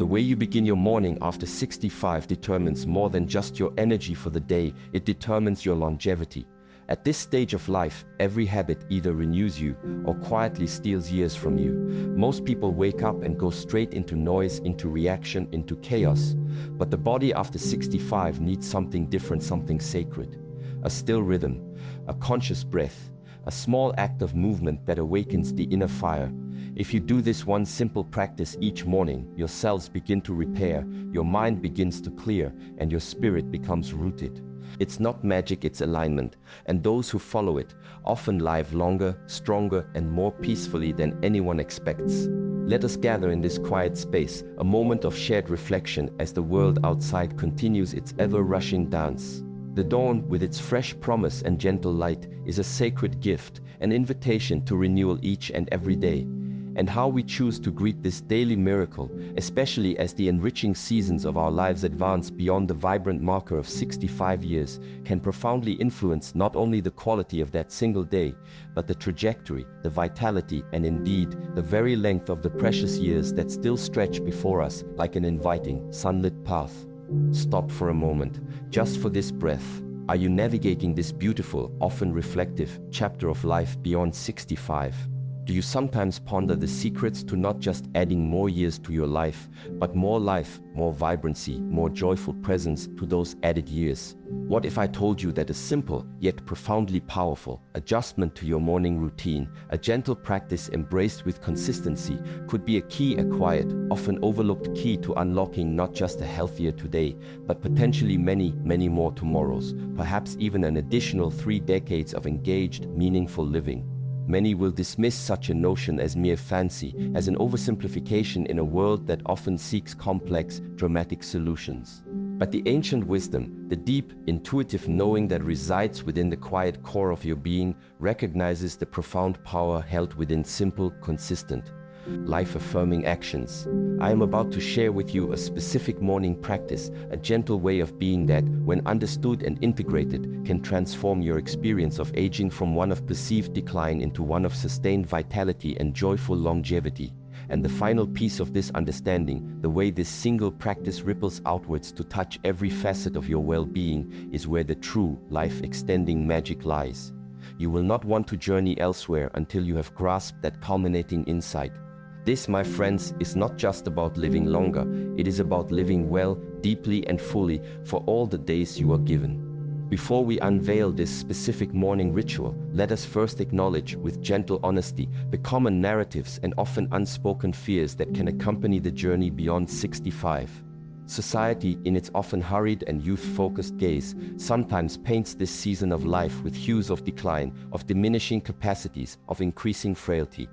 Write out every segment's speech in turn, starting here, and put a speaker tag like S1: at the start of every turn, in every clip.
S1: The way you begin your morning after 65 determines more than just your energy for the day, it determines your longevity. At this stage of life, every habit either renews you or quietly steals years from you. Most people wake up and go straight into noise, into reaction, into chaos. But the body after 65 needs something different, something sacred. A still rhythm, a conscious breath, a small act of movement that awakens the inner fire. If you do this one simple practice each morning, your cells begin to repair, your mind begins to clear, and your spirit becomes rooted. It's not magic, it's alignment, and those who follow it often live longer, stronger, and more peacefully than anyone expects. Let us gather in this quiet space, a moment of shared reflection as the world outside continues its ever-rushing dance. The dawn, with its fresh promise and gentle light, is a sacred gift, an invitation to renewal each and every day. And how we choose to greet this daily miracle, especially as the enriching seasons of our lives advance beyond the vibrant marker of 65 years, can profoundly influence not only the quality of that single day, but the trajectory, the vitality, and indeed, the very length of the precious years that still stretch before us like an inviting, sunlit path. Stop for a moment, just for this breath. Are you navigating this beautiful, often reflective, chapter of life beyond 65? Do you sometimes ponder the secrets to not just adding more years to your life, but more life, more vibrancy, more joyful presence to those added years? What if I told you that a simple, yet profoundly powerful, adjustment to your morning routine, a gentle practice embraced with consistency, could be a key, a quiet, often overlooked key to unlocking not just a healthier today, but potentially many, many more tomorrows, perhaps even an additional 3 decades of engaged, meaningful living? Many will dismiss such a notion as mere fancy, as an oversimplification in a world that often seeks complex, dramatic solutions. But the ancient wisdom, the deep, intuitive knowing that resides within the quiet core of your being, recognizes the profound power held within simple, consistent, life-affirming actions. I am about to share with you a specific morning practice, a gentle way of being that, when understood and integrated, can transform your experience of aging from one of perceived decline into one of sustained vitality and joyful longevity. And the final piece of this understanding, the way this single practice ripples outwards to touch every facet of your well-being, is where the true, life-extending magic lies. You will not want to journey elsewhere until you have grasped that culminating insight. This, my friends, is not just about living longer, it is about living well, deeply and fully for all the days you are given. Before we unveil this specific morning ritual, let us first acknowledge with gentle honesty the common narratives and often unspoken fears that can accompany the journey beyond 65. Society, in its often hurried and youth-focused gaze, sometimes paints this season of life with hues of decline, of diminishing capacities, of increasing frailty.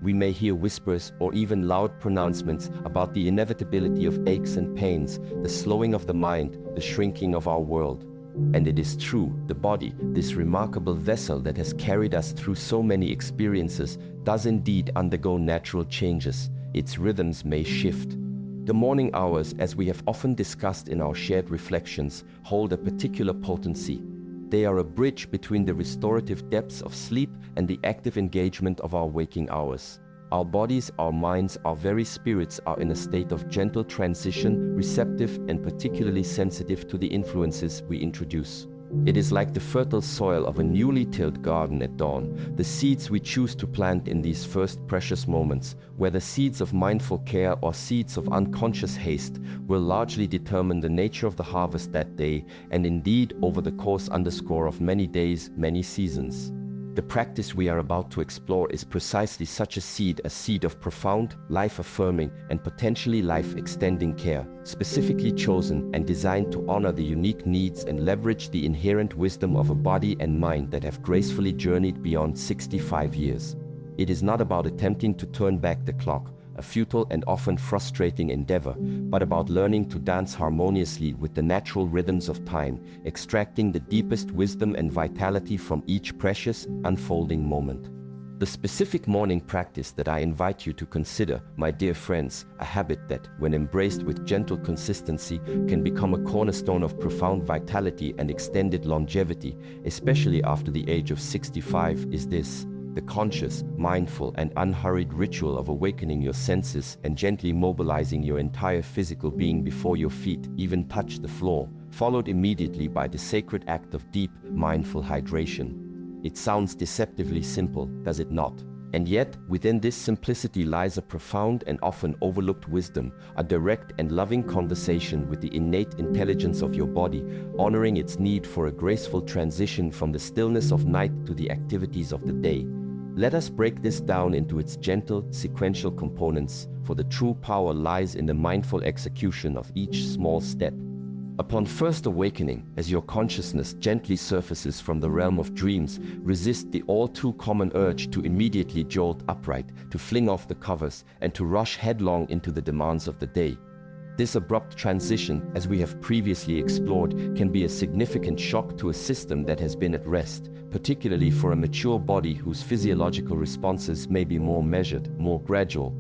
S1: We may hear whispers or even loud pronouncements about the inevitability of aches and pains, the slowing of the mind, the shrinking of our world. And it is true, the body, this remarkable vessel that has carried us through so many experiences, does indeed undergo natural changes. Its rhythms may shift. The morning hours, as we have often discussed in our shared reflections, hold a particular potency. They are a bridge between the restorative depths of sleep and the active engagement of our waking hours. Our bodies, our minds, our very spirits are in a state of gentle transition, receptive and particularly sensitive to the influences we introduce. It is like the fertile soil of a newly tilled garden at dawn, the seeds we choose to plant in these first precious moments, whether seeds of mindful care or seeds of unconscious haste, will largely determine the nature of the harvest that day, and indeed over the course of many days, many seasons. The practice we are about to explore is precisely such a seed of profound, life-affirming, and potentially life-extending care, specifically chosen and designed to honor the unique needs and leverage the inherent wisdom of a body and mind that have gracefully journeyed beyond 65 years. It is not about attempting to turn back the clock, a futile and often frustrating endeavor, but about learning to dance harmoniously with the natural rhythms of time, extracting the deepest wisdom and vitality from each precious, unfolding moment. The specific morning practice that I invite you to consider, my dear friends, a habit that, when embraced with gentle consistency, can become a cornerstone of profound vitality and extended longevity, especially after the age of 65, is this: the conscious, mindful, and unhurried ritual of awakening your senses and gently mobilizing your entire physical being before your feet even touch the floor, followed immediately by the sacred act of deep, mindful hydration. It sounds deceptively simple, does it not? And yet, within this simplicity lies a profound and often overlooked wisdom, a direct and loving conversation with the innate intelligence of your body, honoring its need for a graceful transition from the stillness of night to the activities of the day. Let us break this down into its gentle, sequential components, for the true power lies in the mindful execution of each small step. Upon first awakening, as your consciousness gently surfaces from the realm of dreams, resist the all-too-common urge to immediately jolt upright, to fling off the covers, and to rush headlong into the demands of the day. This abrupt transition, as we have previously explored, can be a significant shock to a system that has been at rest, particularly for a mature body whose physiological responses may be more measured, more gradual.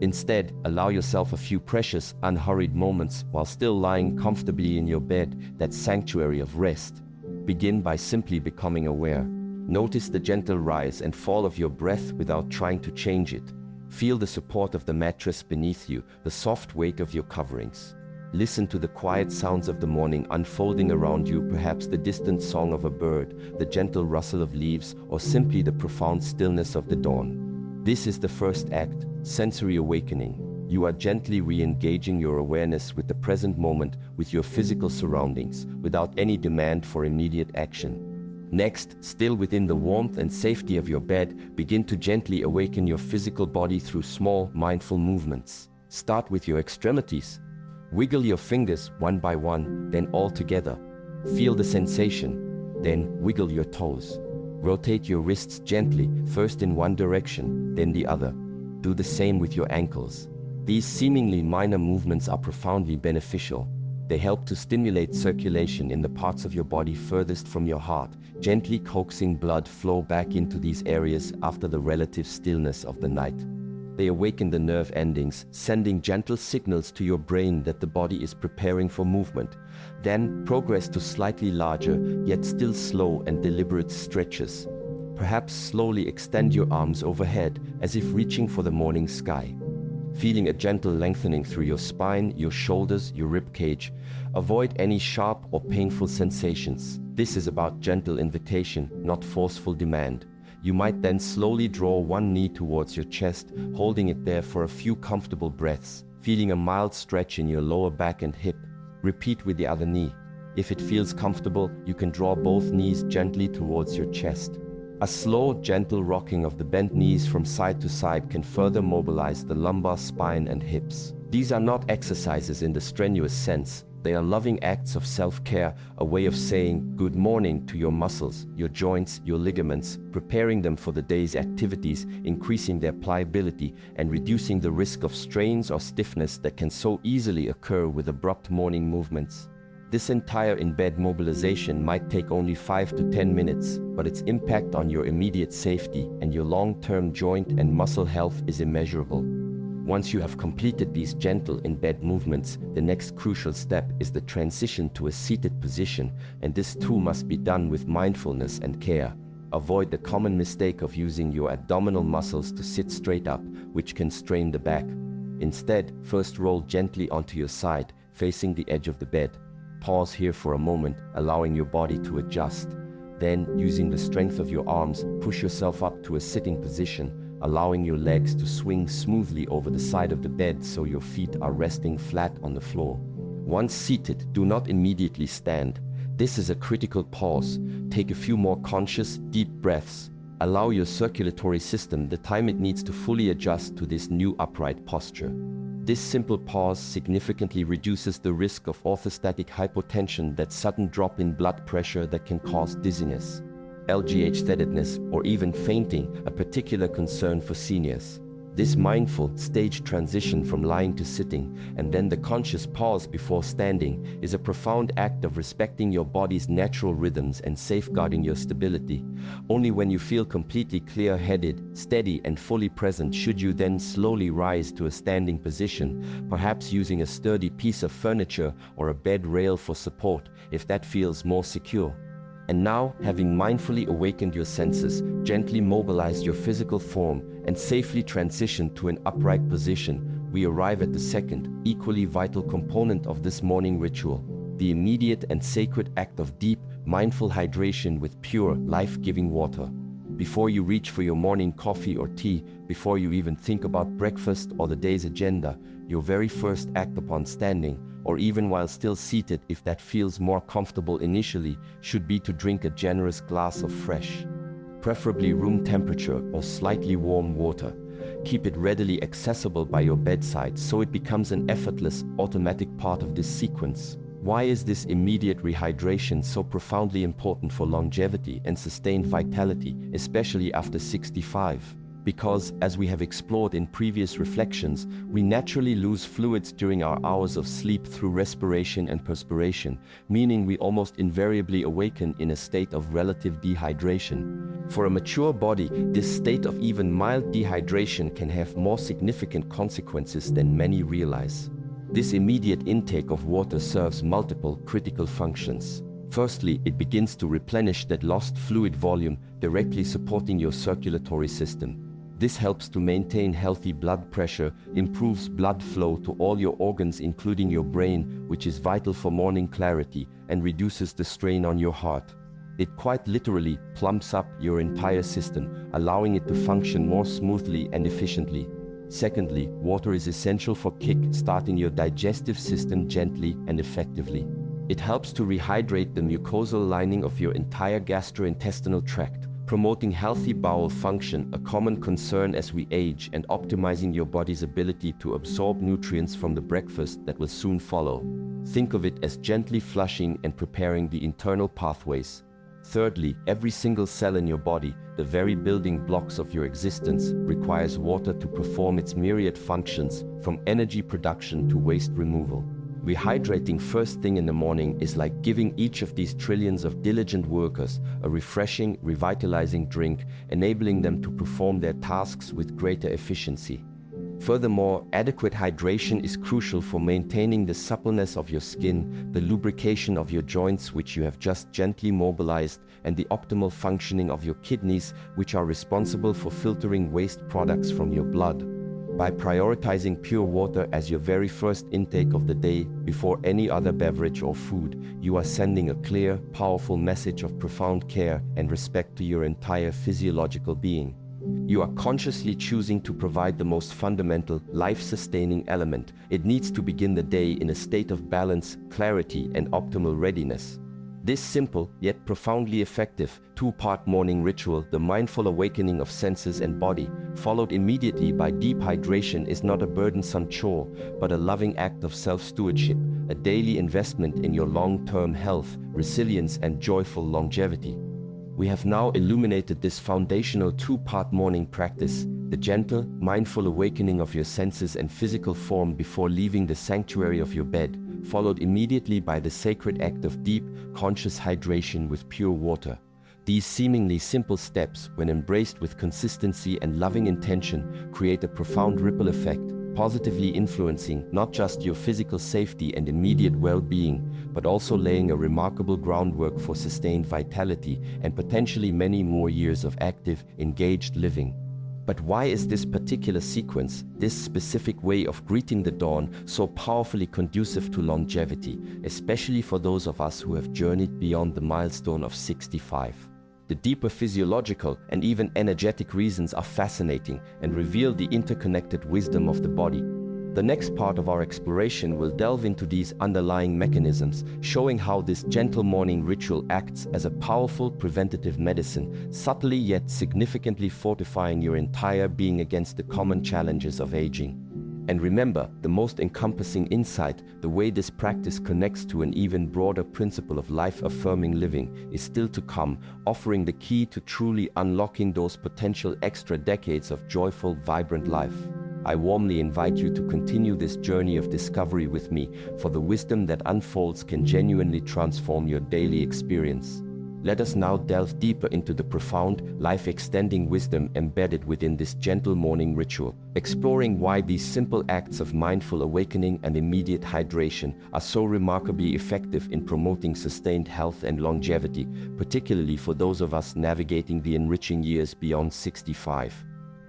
S1: Instead, allow yourself a few precious, unhurried moments while still lying comfortably in your bed, that sanctuary of rest. Begin by simply becoming aware. Notice the gentle rise and fall of your breath without trying to change it. Feel the support of the mattress beneath you, the soft weight of your coverings. Listen to the quiet sounds of the morning unfolding around you, perhaps the distant song of a bird, the gentle rustle of leaves, or simply the profound stillness of the dawn. This is the first act, sensory awakening. You are gently re-engaging your awareness with the present moment, with your physical surroundings, without any demand for immediate action. Next, still within the warmth and safety of your bed, begin to gently awaken your physical body through small, mindful movements. Start with your extremities. Wiggle your fingers one by one, then all together. Feel the sensation, then wiggle your toes. Rotate your wrists gently, first in one direction, then the other. Do the same with your ankles. These seemingly minor movements are profoundly beneficial. They help to stimulate circulation in the parts of your body furthest from your heart, gently coaxing blood flow back into these areas after the relative stillness of the night. They awaken the nerve endings, sending gentle signals to your brain that the body is preparing for movement. Then progress to slightly larger, yet still slow and deliberate stretches. Perhaps slowly extend your arms overhead, as if reaching for the morning sky. Feeling a gentle lengthening through your spine, your shoulders, your rib cage. Avoid any sharp or painful sensations. This is about gentle invitation, not forceful demand. You might then slowly draw one knee towards your chest, holding it there for a few comfortable breaths, feeling a mild stretch in your lower back and hip. Repeat with the other knee. If it feels comfortable, you can draw both knees gently towards your chest. A slow, gentle rocking of the bent knees from side to side can further mobilize the lumbar spine and hips. These are not exercises in the strenuous sense. They are loving acts of self-care, a way of saying good morning to your muscles, your joints, your ligaments, preparing them for the day's activities, increasing their pliability, and reducing the risk of strains or stiffness that can so easily occur with abrupt morning movements. This entire in-bed mobilization might take only 5 to 10 minutes, but its impact on your immediate safety and your long-term joint and muscle health is immeasurable. Once you have completed these gentle in-bed movements, the next crucial step is the transition to a seated position, and this too must be done with mindfulness and care. Avoid the common mistake of using your abdominal muscles to sit straight up, which can strain the back. Instead, first roll gently onto your side, facing the edge of the bed. Pause here for a moment, allowing your body to adjust. Then, using the strength of your arms, push yourself up to a sitting position, allowing your legs to swing smoothly over the side of the bed so your feet are resting flat on the floor. Once seated, do not immediately stand. This is a critical pause. Take a few more conscious, deep breaths. Allow your circulatory system the time it needs to fully adjust to this new upright posture. This simple pause significantly reduces the risk of orthostatic hypotension, that sudden drop in blood pressure that can cause dizziness, lightheadedness, or even fainting, a particular concern for seniors. This mindful, staged transition from lying to sitting, and then the conscious pause before standing, is a profound act of respecting your body's natural rhythms and safeguarding your stability. Only when you feel completely clear-headed, steady, and fully present should you then slowly rise to a standing position, perhaps using a sturdy piece of furniture or a bed rail for support, if that feels more secure. And now, having mindfully awakened your senses, gently mobilize your physical form and safely transition to an upright position, we arrive at the second, equally vital component of this morning ritual, the immediate and sacred act of deep, mindful hydration with pure, life-giving water. Before you reach for your morning coffee or tea, before you even think about breakfast or the day's agenda, your very first act upon standing, or even while still seated if that feels more comfortable initially, should be to drink a generous glass of fresh, preferably room temperature or slightly warm water. Keep it readily accessible by your bedside so it becomes an effortless, automatic part of this sequence. Why is this immediate rehydration so profoundly important for longevity and sustained vitality, especially after 65? Because, as we have explored in previous reflections, we naturally lose fluids during our hours of sleep through respiration and perspiration, meaning we almost invariably awaken in a state of relative dehydration. For a mature body, this state of even mild dehydration can have more significant consequences than many realize. This immediate intake of water serves multiple critical functions. Firstly, it begins to replenish that lost fluid volume, directly supporting your circulatory system. This helps to maintain healthy blood pressure, improves blood flow to all your organs including your brain, which is vital for morning clarity, and reduces the strain on your heart. It quite literally plumps up your entire system, allowing it to function more smoothly and efficiently. Secondly, water is essential for kick-starting your digestive system gently and effectively. It helps to rehydrate the mucosal lining of your entire gastrointestinal tract, promoting healthy bowel function, a common concern as we age, and optimizing your body's ability to absorb nutrients from the breakfast that will soon follow. Think of it as gently flushing and preparing the internal pathways. Thirdly, every single cell in your body, the very building blocks of your existence, requires water to perform its myriad functions, from energy production to waste removal. Rehydrating first thing in the morning is like giving each of these trillions of diligent workers a refreshing, revitalizing drink, enabling them to perform their tasks with greater efficiency. Furthermore, adequate hydration is crucial for maintaining the suppleness of your skin, the lubrication of your joints which you have just gently mobilized, and the optimal functioning of your kidneys, which are responsible for filtering waste products from your blood. By prioritizing pure water as your very first intake of the day before any other beverage or food, you are sending a clear, powerful message of profound care and respect to your entire physiological being. You are consciously choosing to provide the most fundamental, life-sustaining element. It needs to begin the day in a state of balance, clarity, and optimal readiness. This simple, yet profoundly effective, two-part morning ritual, the mindful awakening of senses and body, followed immediately by deep hydration, is not a burdensome chore, but a loving act of self-stewardship, a daily investment in your long-term health, resilience, and joyful longevity. We have now illuminated this foundational two-part morning practice, the gentle, mindful awakening of your senses and physical form before leaving the sanctuary of your bed, followed immediately by the sacred act of deep, conscious hydration with pure water. These seemingly simple steps, when embraced with consistency and loving intention, create a profound ripple effect, positively influencing not just your physical safety and immediate well-being, but also laying a remarkable groundwork for sustained vitality and potentially many more years of active, engaged living. But why is this particular sequence, this specific way of greeting the dawn, so powerfully conducive to longevity, especially for those of us who have journeyed beyond the milestone of 65? The deeper physiological and even energetic reasons are fascinating and reveal the interconnected wisdom of the body. The next part of our exploration will delve into these underlying mechanisms, showing how this gentle morning ritual acts as a powerful preventative medicine, subtly yet significantly fortifying your entire being against the common challenges of aging. And remember, the most encompassing insight, the way this practice connects to an even broader principle of life-affirming living, is still to come, offering the key to truly unlocking those potential extra decades of joyful, vibrant life. I warmly invite you to continue this journey of discovery with me, for the wisdom that unfolds can genuinely transform your daily experience. Let us now delve deeper into the profound, life-extending wisdom embedded within this gentle morning ritual, exploring why these simple acts of mindful awakening and immediate hydration are so remarkably effective in promoting sustained health and longevity, particularly for those of us navigating the enriching years beyond 65.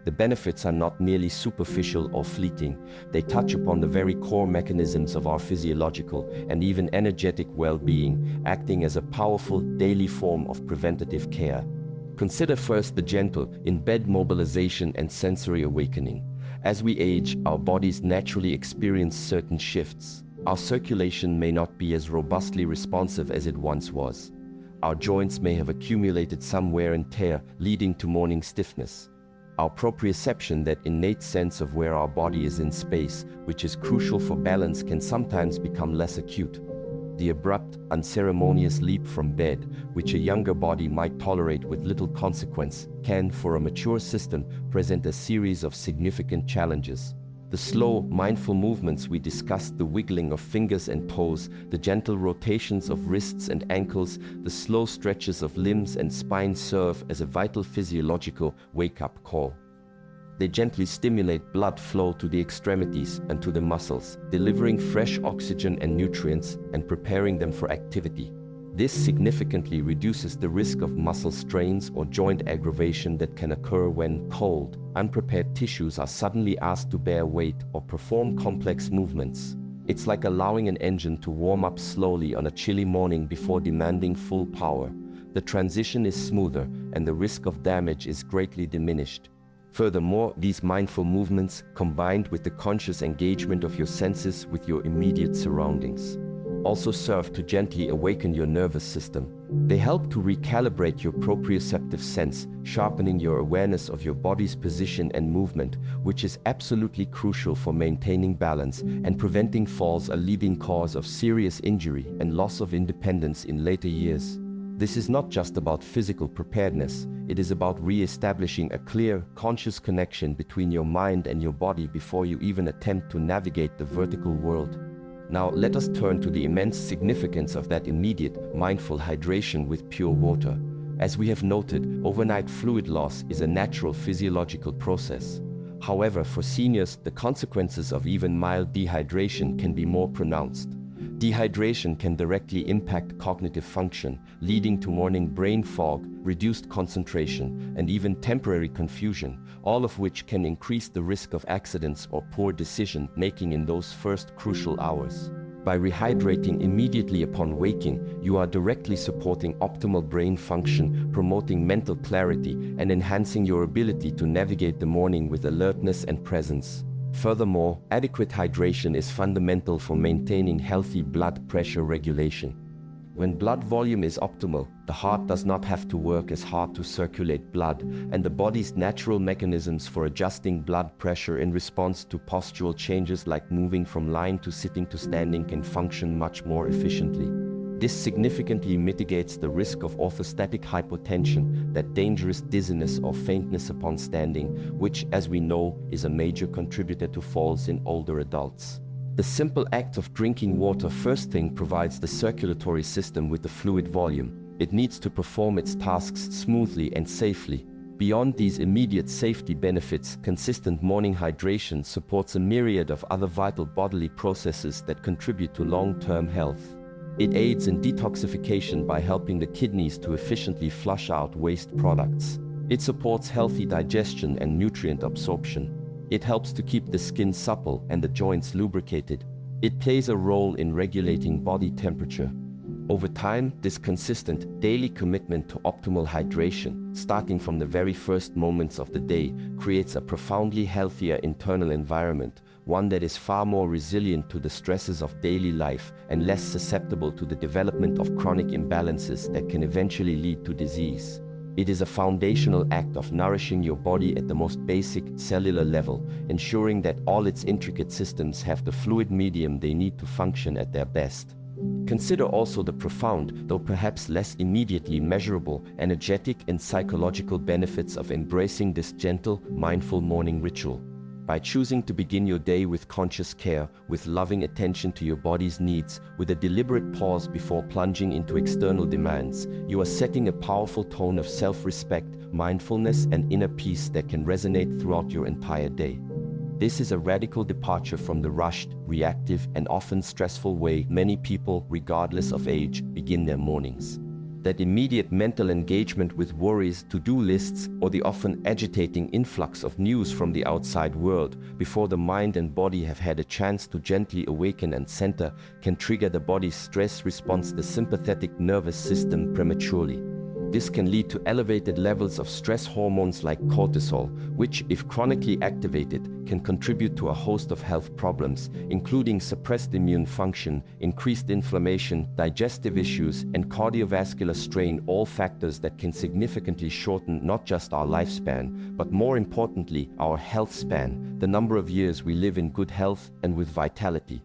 S1: The benefits are not merely superficial or fleeting. They touch upon the very core mechanisms of our physiological and even energetic well-being, acting as a powerful daily form of preventative care. Consider first the gentle, in-bed mobilization and sensory awakening. As we age, our bodies naturally experience certain shifts. Our circulation may not be as robustly responsive as it once was. Our joints may have accumulated some wear and tear, leading to morning stiffness. Our proprioception, that innate sense of where our body is in space, which is crucial for balance, can sometimes become less acute. The abrupt, unceremonious leap from bed, which a younger body might tolerate with little consequence, can, for a mature system, present a series of significant challenges. The slow, mindful movements we discussed, the wiggling of fingers and toes, the gentle rotations of wrists and ankles, the slow stretches of limbs and spine serve as a vital physiological wake-up call. They gently stimulate blood flow to the extremities and to the muscles, delivering fresh oxygen and nutrients and preparing them for activity. This significantly reduces the risk of muscle strains or joint aggravation that can occur when cold, unprepared tissues are suddenly asked to bear weight or perform complex movements. It's like allowing an engine to warm up slowly on a chilly morning before demanding full power. The transition is smoother and the risk of damage is greatly diminished. Furthermore, these mindful movements, combined with the conscious engagement of your senses with your immediate surroundings, also serve to gently awaken your nervous system. They help to recalibrate your proprioceptive sense, sharpening your awareness of your body's position and movement, which is absolutely crucial for maintaining balance and preventing falls, a leading cause of serious injury and loss of independence in later years. This is not just about physical preparedness, it is about re-establishing a clear, conscious connection between your mind and your body before you even attempt to navigate the vertical world. Now let us turn to the immense significance of that immediate, mindful hydration with pure water. As we have noted, overnight fluid loss is a natural physiological process. However, for seniors, the consequences of even mild dehydration can be more pronounced. Dehydration can directly impact cognitive function, leading to morning brain fog, reduced concentration, and even temporary confusion, all of which can increase the risk of accidents or poor decision-making in those first crucial hours. By rehydrating immediately upon waking, you are directly supporting optimal brain function, promoting mental clarity, and enhancing your ability to navigate the morning with alertness and presence. Furthermore, adequate hydration is fundamental for maintaining healthy blood pressure regulation. When blood volume is optimal, the heart does not have to work as hard to circulate blood, and the body's natural mechanisms for adjusting blood pressure in response to postural changes like moving from lying to sitting to standing can function much more efficiently. This significantly mitigates the risk of orthostatic hypotension, that dangerous dizziness or faintness upon standing, which, as we know, is a major contributor to falls in older adults. The simple act of drinking water first thing provides the circulatory system with the fluid volume it needs to perform its tasks smoothly and safely. Beyond these immediate safety benefits, consistent morning hydration supports a myriad of other vital bodily processes that contribute to long-term health. It aids in detoxification by helping the kidneys to efficiently flush out waste products. It supports healthy digestion and nutrient absorption. It helps to keep the skin supple and the joints lubricated. It plays a role in regulating body temperature. Over time, this consistent, daily commitment to optimal hydration, starting from the very first moments of the day, creates a profoundly healthier internal environment, one that is far more resilient to the stresses of daily life and less susceptible to the development of chronic imbalances that can eventually lead to disease. It is a foundational act of nourishing your body at the most basic cellular level, ensuring that all its intricate systems have the fluid medium they need to function at their best. Consider also the profound, though perhaps less immediately measurable, energetic and psychological benefits of embracing this gentle, mindful morning ritual. By choosing to begin your day with conscious care, with loving attention to your body's needs, with a deliberate pause before plunging into external demands, you are setting a powerful tone of self-respect, mindfulness, and inner peace that can resonate throughout your entire day. This is a radical departure from the rushed, reactive, and often stressful way many people, regardless of age, begin their mornings. That immediate mental engagement with worries, to-do lists, or the often agitating influx of news from the outside world before the mind and body have had a chance to gently awaken and center can trigger the body's stress response, the sympathetic nervous system, prematurely. This can lead to elevated levels of stress hormones like cortisol, which, if chronically activated, can contribute to a host of health problems, including suppressed immune function, increased inflammation, digestive issues, and cardiovascular strain, all factors that can significantly shorten not just our lifespan, but more importantly, our health span, the number of years we live in good health and with vitality.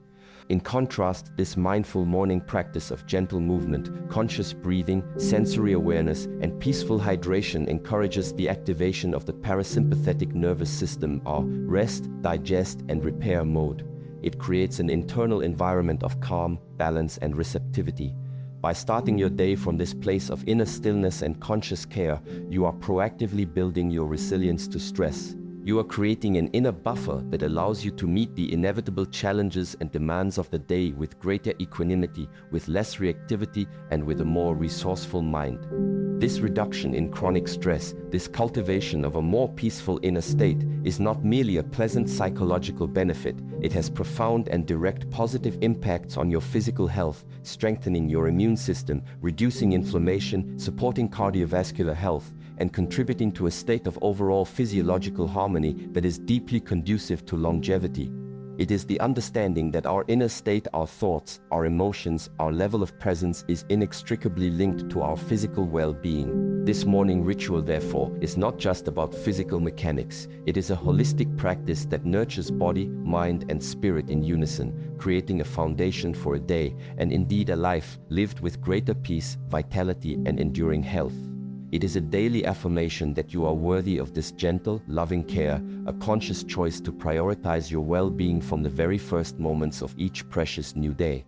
S1: In contrast, this mindful morning practice of gentle movement, conscious breathing, sensory awareness, and peaceful hydration encourages the activation of the parasympathetic nervous system, our rest, digest, and repair mode. It creates an internal environment of calm, balance, and receptivity. By starting your day from this place of inner stillness and conscious care, you are proactively building your resilience to stress. You are creating an inner buffer that allows you to meet the inevitable challenges and demands of the day with greater equanimity, with less reactivity, and with a more resourceful mind. This reduction in chronic stress, this cultivation of a more peaceful inner state, is not merely a pleasant psychological benefit. It has profound and direct positive impacts on your physical health, strengthening your immune system, reducing inflammation, supporting cardiovascular health, and contributing to a state of overall physiological harmony that is deeply conducive to longevity. It is the understanding that our inner state, our thoughts, our emotions, our level of presence is inextricably linked to our physical well-being. This morning ritual, therefore, is not just about physical mechanics. It is a holistic practice that nurtures body, mind, and spirit in unison, creating a foundation for a day, and indeed a life, lived with greater peace, vitality, and enduring health. It is a daily affirmation that you are worthy of this gentle, loving care, a conscious choice to prioritize your well-being from the very first moments of each precious new day.